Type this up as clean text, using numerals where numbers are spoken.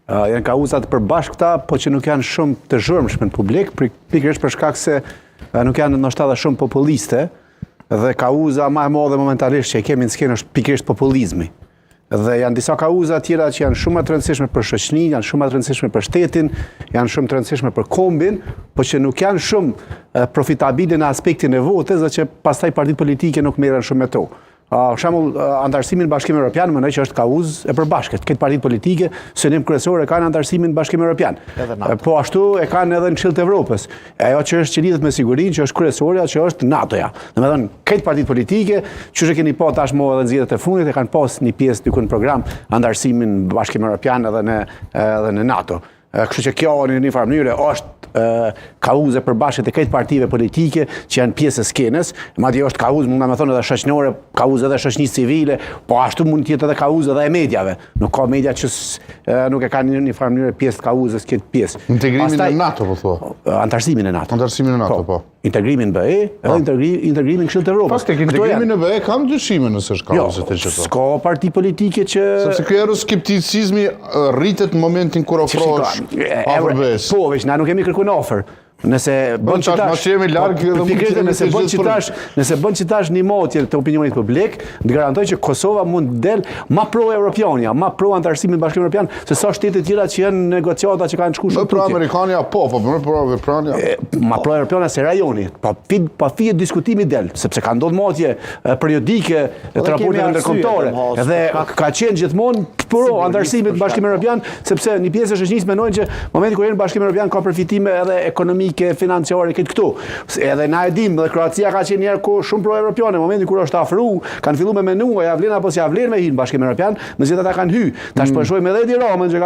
Janë kauza të përbashkëta, po që nuk janë shumë të zhurmshme në publik, pikërisht për shkak se nuk janë ndoshta shumë populiste, dhe kauza më e madhe momentalisht që kemi në skenë është pikërisht populizmi. Dhe janë disa kauza tjera që janë shumë të rëndësishme për shoqërinë, janë shumë të rëndësishme për shtetin, janë shumë të rëndësishme për kombin, po që nuk janë shumë profitabile në aspektin e votës dhe që pastaj partitë politike nuk merren shumë me to. Për shembull, antarësimin në Bashkimin Evropian mendoj që është kauzë e përbashkët. Këtë partitë politike, synim kryesor e kanë antarësimin në Bashkimin Evropian. Po ashtu e kanë edhe në Këshillit të Evropës. Ajo që lidhet me sigurinë, që është kryesorja, që është NATO-ja. Domethënë, këtë partitë politike, që keni pa tashmë edhe në zgjedhjet e fundit, e kanë pas një pjesë diku në program antarësimin në Bashkimin Evropian edhe në NATO. Kështu që kjo në një farë mënyrë është kauze përbashkët e këtë partive politike që janë pjesë e skenës, madje është kauzë, mund me thonë edhe shoqënore, kauzë edhe shoqënisë civile, po ashtu mund të jetë edhe kauzë edhe e mediave. Nuk ka media që nuk e kanë një farë mënyrë pjesë të kauzës këtë pjesë. Integrimin në NATO, po thua? Antarësimin e NATO. Antarësimin e NATO, po. Integrimin në BE, edhe integrimin në Këshillin e Evropës. Pas tek integrimin në BE kam dyshime nëse është kauzë të çdo. S'ka parti politike që sepse ky euroskepticizmi rritet në momentin kur ofrohesh AFB-s. Po, veç na nuk kemi kërkuar ofër. Nëse bën qitash një motje të opinionit publik, të garantoj që Kosova mund të del ma pro-Europiania, ma pro-antarësimin në Bashkimin Evropian, se sa shtetet tjera që janë negociata që kanë shkuar shumë tutje. Pro-Amerikania po më pro-Evropiania. Ma pro-Evropiania se rajoni, pa fije diskutimi del, sepse ka ndodhur motje periodike të raporteve ndërkombëtare, dhe ka qenë gjithmonë pro-antarësimit në Bashkimin Evropian, sepse një pjesë e shoqënisë mendojnë që momenti kur jeni në Bashkimin Evropian ka përfitime edhe ekonomike, financiare këtë këtu. Edhe na e dim, dhe Kroacia ka qenë njerë shumë pro-evropiane, në momentin kur është afru, kanë fillu me menu, a ja vlen apo si ja vlen me hinë në Bashkimin Evropian, me zjetat ta kanë hy. Tash po shohim edhe Edi Ramën